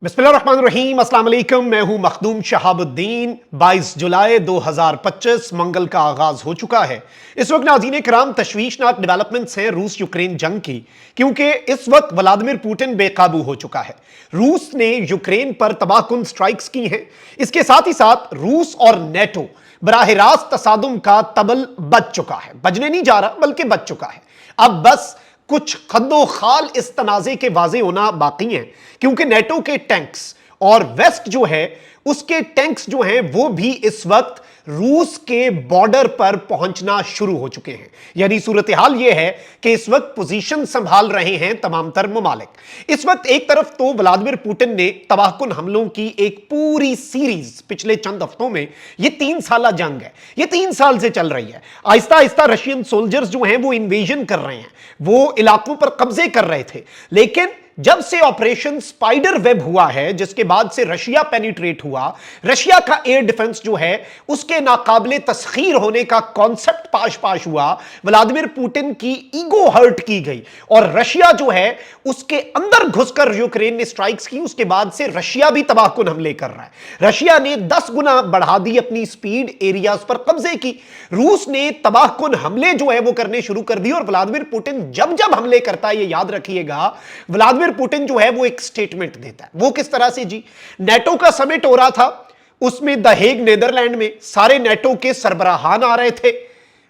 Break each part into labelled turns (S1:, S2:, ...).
S1: बिस्मिल्लाहिर्रहमानिर्रहीम, अस्सलाम वालेकुम। मैं हूं मखदूम शहाबुद्दीन। 22 जुलाई 2025 मंगल का आगाज हो चुका है। इस वक्त नाज़रीन किराम तशवीशनाक डेवलपमेंट्स हैं रूस यूक्रेन जंग की, क्योंकि इस वक्त व्लादिमीर पुतिन बेकाबू हो चुका है। रूस ने यूक्रेन पर तबाहकुन स्ट्राइक्स की हैं। इसके साथ ही साथ रूस और नेटो बराह रास्त तसादुम का तबल बच चुका है, बजने नहीं जा रहा बल्कि बच चुका है। अब बस कुछ खद्दो खाल इस तनाजे के वाजे होना बाकी हैं, क्योंकि नेटो के टैंक्स और वेस्ट जो है उसके टैंक्स जो हैं वो भी इस वक्त रूस के बॉर्डर पर पहुंचना शुरू हो चुके हैं। यानी सूरत हाल यह है कि इस वक्त पोजीशन संभाल रहे हैं तमाम तर ममालिक। इस वक्त एक तरफ तो व्लादिमीर पुतिन ने तबाहकुन हमलों की एक पूरी सीरीज पिछले चंद हफ्तों में, ये 3 साला जंग है, ये 3 साल से चल रही है। आहिस्ता आहिस्ता रशियन सोल्जर्स जो हैं वो इन्वेजन कर रहे हैं, वो इलाकों पर कब्जे कर रहे थे। लेकिन जब से ऑपरेशन स्पाइडर वेब हुआ है, जिसके बाद से रशिया पेनिट्रेट हुआ, रशिया का एयर डिफेंस जो है उसके नाकाबिले तस्खीर होने का कॉन्सेप्ट पाश हुआ, व्लादिमीर पुतिन की ईगो हर्ट की गई और रशिया जो है उसके अंदर घुसकर यूक्रेन ने स्ट्राइक्स की। उसके बाद से रशिया भी तबाहकुन हमले कर रहा है। रशिया ने 10 गुना बढ़ा दी अपनी स्पीड, एरियाज पर कब्जे की। रूस ने तबाहकुन हमले जो है वो करने शुरू कर दिए और व्लादिमीर पुतिन जब जब हमले करता है, ये याद रखिएगा, व्लादिमीर पुतिन जो है वो एक स्टेटमेंट देता है। वो किस तरह से जी? नेटो का समिट हो रहा था, उसमें द हेग नेदरलैंड में सारे नेटो के सरबराहान आ रहे थे।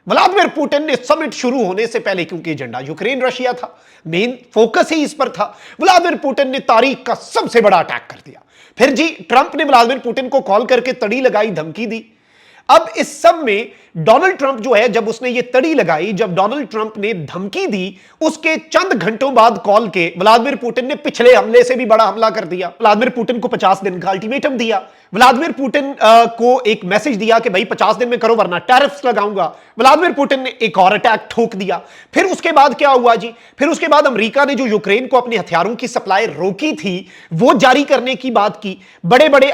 S1: व्लादिमीर पुतिन ने समिट शुरू होने से पहले, क्योंकि एजेंडा यूक्रेन रशिया था, मेन फोकस ही इस पर था, व्लादिमीर पुतिन ने तारीख का सबसे बड़ा अटैक कर दिया। फिर जी ट्रंप ने व्लादिमीर पुतिन को कॉल करके तड़ी लगाई, धमकी दी। अब इस सब में डोनाल्ड ट्रंप जो है, जब उसने ये तड़ी लगाई, जब डोनाल्ड ट्रंप ने धमकी दी, उसके चंद घंटों बाद कॉल के व्लादिमीर पुतिन ने पिछले हमले से भी बड़ा हमला कर दिया। व्लादिमीर पुतिन को 50 दिन का अल्टीमेटम दिया। व्लादिमीर पुतिन को एक मैसेज दिया कि भाई 50 दिन में करो वरना टैरिफ्स लगाऊंगा। व्लादिमीर पुतिन ने एक और अटैक ठोक दिया। फिर उसके बाद क्या हुआ जी? फिर उसके बाद अमेरिका ने जो यूक्रेन को अपने हथियारों की सप्लाई रोकी थी वो जारी करने की बात की। बड़े बड़े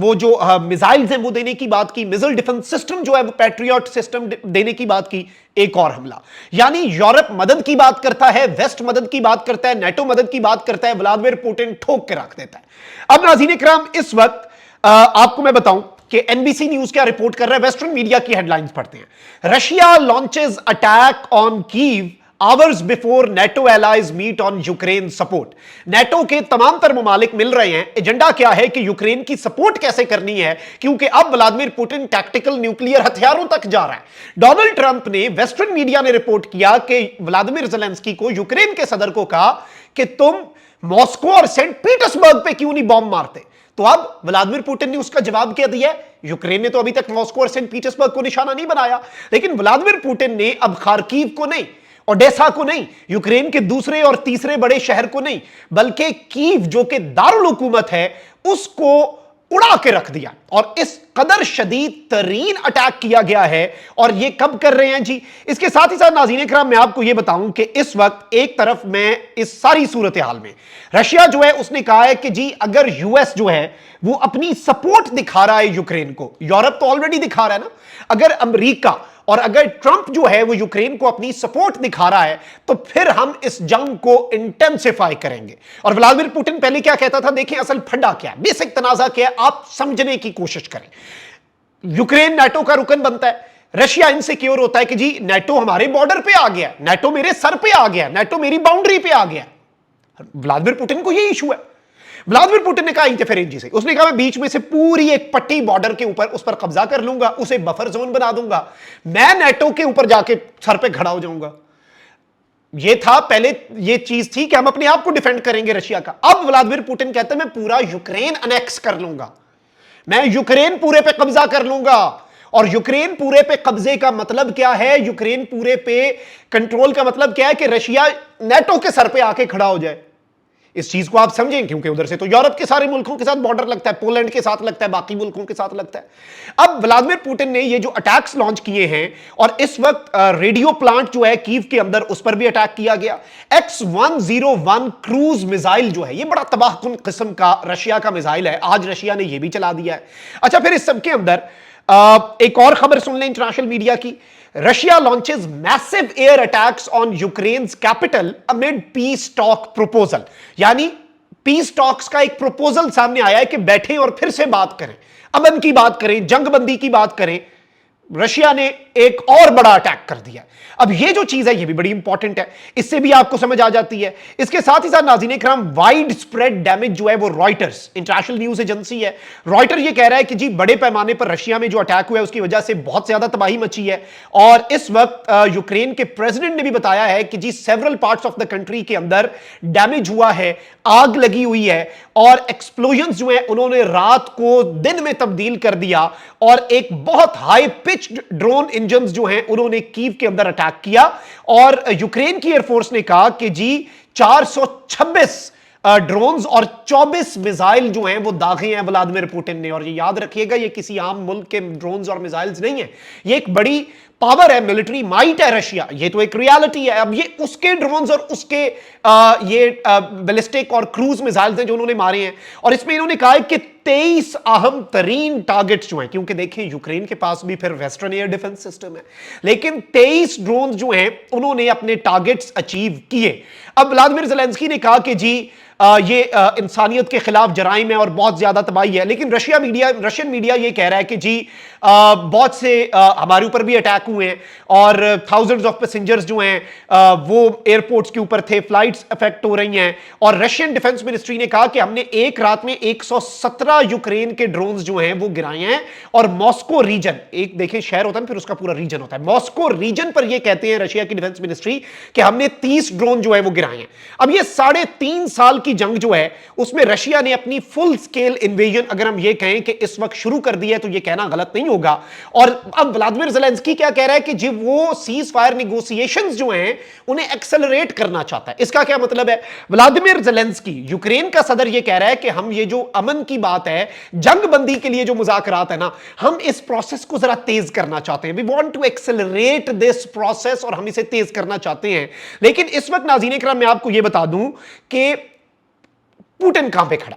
S1: वो जो मिसाइल्स हैं वो देने की बात की। मिसाइल डिफेंस सिस्टम जो है वो पैट्रियट सिस्टम देने की बात की। एक और हमला। यानी यूरोप मदद की बात करता है, वेस्ट मदद की बात करता है, नेटो मदद की बात करता है, व्लादिमीर पुतिन ठोक के रख देता है। अब नाज़रीन इकराम, इस वक्त आपको मैं बताऊं कि एनबीसी न्यूज क्या रिपोर्ट कर रहा है। वेस्टर्न मीडिया की हेडलाइंस पढ़ते हैं। Russia launches attack on Kyiv hours before NATO allies meet on Ukraine support. NATO के तमाम तर ममालिक मिल रहे हैं। एजेंडा क्या है कि यूक्रेन की सपोर्ट कैसे करनी है, क्योंकि अब व्लादिमीर पुतिन टैक्टिकल न्यूक्लियर हथियारों तक जा रहा है। डोनाल्ड ट्रंप ने, वेस्टर्न मीडिया ने रिपोर्ट किया कि व्लादिमीर ज़ेलेंस्की को, यूक्रेन के सदर को कहा कि तुम मॉस्को और सेंट पीटर्सबर्ग पे क्यों नहीं बॉम्ब मारते। तो अब व्लादिमीर पुतिन ने उसका जवाब क्या दिया? यूक्रेन ने तो अभी तक मॉस्को और सेंट पीटर्सबर्ग को निशाना नहीं बनाया, लेकिन व्लादिमीर पुतिन ने अब खार्किव को नहीं, ओडेसा को नहीं, यूक्रेन के दूसरे और तीसरे बड़े शहर को नहीं, बल्कि कीव जो कि दारुल हुकूमत है उसको उड़ा के रख दिया। और इस कदर शदीद तरीन अटैक किया गया है। और ये कब कर रहे हैं जी? इसके साथ ही साथ नाज़रीन इकराम, मैं आपको ये बताऊं कि इस वक्त एक तरफ में इस सारी सूरत हाल में रशिया जो है उसने कहा है कि जी अगर यूएस जो है वो अपनी सपोर्ट दिखा रहा है यूक्रेन को, यूरोप तो ऑलरेडी दिखा रहा है ना, अगर अमेरिका और अगर ट्रंप जो है वो यूक्रेन को अपनी सपोर्ट दिखा रहा है तो फिर हम इस जंग को इंटेंसिफाई करेंगे। और व्लादिमीर पुतिन पहले क्या कहता था, देखें असल फंडा क्या है, बेसिक तनाजा क्या है, आप समझने की कोशिश करें। यूक्रेन नाटो का रुकन बनता है, रशिया इनसिक्योर होता है कि जी नाटो हमारे बॉर्डर पे आ गया, नाटो मेरे सर पे आ गया, नाटो मेरी बाउंड्री पे आ गया। व्लादिमीर पुतिन को यही इशू है। व्लादिमीर पुतिन ने कहा इंटरफेरेंस से, उसने कहा मैं बीच में से पूरी एक पट्टी बॉर्डर के ऊपर उस पर कब्जा कर लूंगा, उसे बफर जोन बना दूंगा, मैं नेटो के ऊपर जाके सर पे खड़ा हो जाऊंगा। ये था पहले, ये चीज थी कि हम अपने आप को डिफेंड करेंगे रशिया का। अब व्लादिमीर पुतिन कहते हैं मैं पूरा यूक्रेन अनेक्स कर लूंगा, मैं यूक्रेन पूरे पे कब्जा कर लूंगा। और यूक्रेन पूरे पे कब्जे का मतलब क्या है, यूक्रेन पूरे पे कंट्रोल का मतलब क्या है कि रशिया नेटो के सर पे आके खड़ा हो जाए। इस चीज को आप समझें, क्योंकि उधर से तो यूरोप के सारे मुल्कों के साथ बॉर्डर लगता है, पोलैंड के साथ लगता है, बाकी मुल्कों के साथ लगता है। अब व्लादिमीर पुतिन ने ये जो अटैक्स लॉन्च किए हैं, और इस वक्त रेडियो प्लांट जो है कीव के अंदर, उस पर भी अटैक किया गया। X-101 क्रूज मिसाइल जो है ये बड़ा तबाहकुन किस्म का रशिया का मिसाइल है, आज रशिया ने यह भी चला दिया है। अच्छा, फिर इस सबके अंदर एक और खबर सुन लें इंटरनेशनल मीडिया की। Russia launches massive air attacks on Ukraine's capital amid piece talk proposal. यानी पीस टॉक्स का एक प्रपोजल सामने आया है कि बैठें और फिर से बात करें, अमन की बात करें, जंगबंदी की बात करें। रशिया ने एक और बड़ा अटैक कर दिया। अब ये जो चीज है ये भी बड़ी इंपॉर्टेंट है, इससे भी आपको समझ आ जाती है। इसके साथ ही साथ नाज़रीन इकराम, वाइड स्प्रेड डैमेज जो है वो रॉयटर्स, इंटरनेशनल न्यूज एजेंसी है, रॉयटर ये कह रहा है कि जी बड़े पैमाने पर रशिया में जो अटैक हुआ है उसकी वजह से बहुत ज्यादा तबाही मची है। और इस वक्त यूक्रेन के प्रेसिडेंट ने भी बताया है कि जी several parts of the country के अंदर डैमेज हुआ है, आग लगी हुई है और एक्सप्लोजन जो है उन्होंने रात को दिन में तब्दील कर दिया और एक बहुत हाई पिच्ड ड्रोन इंजन जो हैं उन्होंने कीव के अंदर अटैक किया। और यूक्रेन की एयरफोर्स ने कहा कि जी 426 ड्रोन्स और 24 मिसाइल जो हैं वो दागे हैं व्लादिमीर पुतिन ने। और ये याद रखिएगा, ये किसी आम मुल्क के ड्रोन्स और मिसाइल्स नहीं है, ये एक बड़ी पावर है, मिलिट्री माइट है रशिया, ये तो एक रियलिटी है। अब ये उसके ड्रोन्स और उसके ये बैलिस्टिक और क्रूज मिसाइल्स हैं जो उन्होंने मारे हैं। और इसमें इन्होंने कहा है कि 23 अहम तरीन टारगेट्स जो हैं, क्योंकि देखिए यूक्रेन के पास भी फिर वेस्टर्न एयर डिफेंस सिस्टम है, लेकिन 23 ड्रोन जो हैं उन्होंने अपने टारगेट्स अचीव किए। अब व्लादिमीर ज़ेलेंस्की ने कहा कि जी ये इंसानियत के खिलाफ जराइम है और बहुत ज्यादा तबाही है। लेकिन रशियन मीडिया ये कह रहा है कि जी बहुत से हमारे ऊपर भी अटैक हुए हैं और थाउजेंड्स ऑफ पैसेंजर्स जो हैं वो एयरपोर्ट्स के ऊपर थे, फ्लाइट्स अफेक्ट हो रही हैं। और रशियन डिफेंस मिनिस्ट्री ने कहा कि हमने एक रात में 117 यूक्रेन के ड्रोन्स जो हैं वो गिराए हैं। और मॉस्को रीजन, एक देखिए शहर होता है फिर उसका पूरा रीजन होता है, मॉस्को रीजन पर ये कहते हैं रशिया की डिफेंस मिनिस्ट्री कि हमने 30 ड्रोन जो है वो गिराए हैं। अब ये 3.5 साल की जंग जो है उसमें रशिया ने अपनी फुल स्केल इन्वेजन, अगर हम ये कहें कि इस वक्त शुरू कर दी है तो ये कहना गलत नहीं होगा। और अब व्लादिमीर ज़ेलेंस्की क्या कह रहा है कि जी वो सीज फायर निगोशिएशंस जो हैं उन्हें एक्सेलरेट करना चाहता है। इसका क्या मतलब है? व्लादिमीर ज़ेलेंस्की यूक्रेन का सदर ये कह रहा है कि हम ये जो अमन की बात है, जंगबंदी के लिए जो मुज़ाकरात है ना, हम इस प्रोसेस को जरा तेज करना चाहते हैं। We want to accelerate this process और हम इसे तेज करना चाहते हैं। लेकिन इस वक्त नाज़रीन इकराम मैं आपको यह बता दूं कि पुतिन कहां पे खड़ा।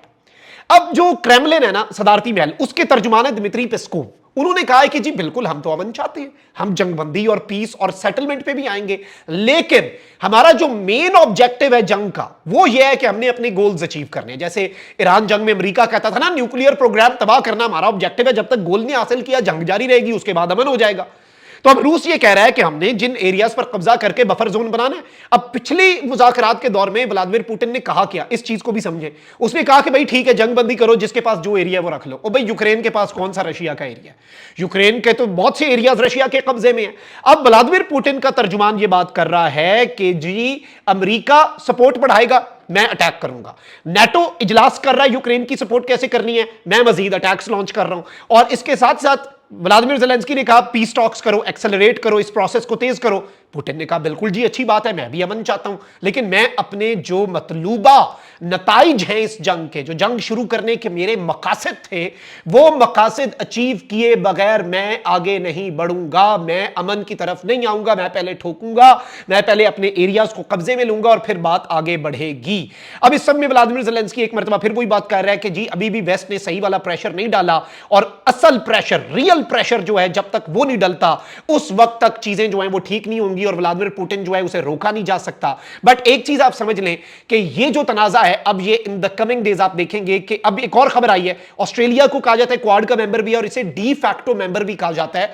S1: अब जो क्रेमलिन है ना, सदारती महल, उसके तर्जुमान है दिमित्री पेस्कोव, उन्होंने कहा है कि जी बिल्कुल हम तो अमन चाहते हैं, हम जंगबंदी और पीस और सेटलमेंट पे भी आएंगे, लेकिन हमारा जो मेन ऑब्जेक्टिव है जंग का वो ये है कि हमने अपने गोल्स अचीव करने हैं। जैसे ईरान जंग में अमेरिका कहता था ना, न्यूक्लियर प्रोग्राम तबाह करना हमारा ऑब्जेक्टिव है, जब तक गोल नहीं हासिल किया जंग जारी रहेगी, उसके बाद अमन हो जाएगा। तो अब रूस ये कह रहा है कि हमने जिन एरियाज पर कब्जा करके बफर जोन बनाना है। अब पिछली मुज़ाकरात के दौर में व्लादिमीर पुतिन ने कहा क्या, इस चीज को भी समझे, उसने कहा कि भाई ठीक है जंगबंदी करो, जिसके पास जो एरिया वो रख लो। और भाई यूक्रेन के पास कौन सा रशिया का एरिया? यूक्रेन के तो बहुत से एरियाज रशिया के कब्जे में है। अब व्लादिमीर पुतिन का तर्जुमान ये बात कर रहा है कि जी अमेरिका सपोर्ट बढ़ाएगा, मैं अटैक करूंगा। नेटो इजलास कर रहा है, यूक्रेन की सपोर्ट कैसे करनी है, मैं मजीद अटैक्स लॉन्च कर रहा हूं। और इसके साथ साथ व्लादिमीर ज़ेलेंस्की ने कहा पीस टॉक्स करो, एक्सेलरेट करो, इस प्रोसेस को तेज करो। पुतिन ने कहा बिल्कुल जी अच्छी बात है, मैं भी अमन चाहता हूं, लेकिन मैं अपने जो मतलूबा नताइज हैं इस जंग के, जो जंग शुरू करने के मेरे मकासद थे, वो मकासद अचीव किए बगैर मैं आगे नहीं बढ़ूंगा, मैं अमन की तरफ नहीं आऊंगा, मैं पहले ठोकूंगा, मैं पहले अपने एरियाज को कब्जे में लूंगा और फिर बात आगे बढ़ेगी। अब इस सब में व्लादिमीर ज़ेलेंस्की एक मरतबा फिर वही बात कर रहा है कि जी अभी भी वेस्ट ने सही वाला प्रेशर नहीं डाला, और असल प्रेशर, रियल प्रेशर जो है जब तक वो नहीं डलता उस वक्त तक चीजें जो हैं वो ठीक नहीं होंगी और व्लादिमीर पुतिन जो है उसे रोका नहीं जा सकता। बट एक चीज आप समझ लें कि ये जो तनाजा है अब ये इन द कमिंग डेज आप देखेंगे कि अब एक और खबर आई है, ऑस्ट्रेलिया को कहा जाता है क्वाड का मेंबर भी है और इसे डी फैक्टो मेंबर भी कहा जाता है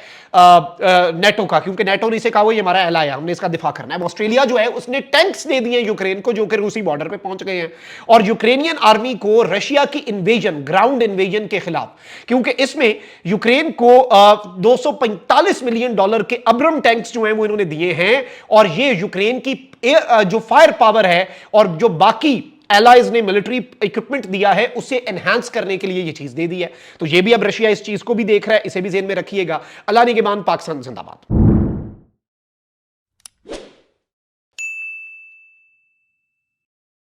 S1: नेटो का, क्योंकि नेटो ने इसे कहा वो ये हमारा एलाय है, हमने इसका दिफा करना है। ऑस्ट्रेलिया जो है उसने टैंक्स दे दिए यूक्रेन को, जो कि रूसी बॉर्डर पे पहुंच गए हैं, और यूक्रेनियन आर्मी को रशिया की इन्वेजन, ग्राउंड इन्वेजन के खिलाफ, क्योंकि इसमें यूक्रेन को $245 मिलियन के अब्रम टैंक्स जो हैं वो इन्होंने दिए हैं, और ये यूक्रेन की जो फायर पावर है और जो बाकी एलाइज ने मिलिट्री इक्विपमेंट दिया है उसे एनहांस करने के लिए ये चीज दे दी है। तो ये भी अब रशिया इस चीज को भी देख रहा है, इसे भी ज़हन में रखिएगा। अल्लाह निगहबान, पाकिस्तान जिंदाबाद।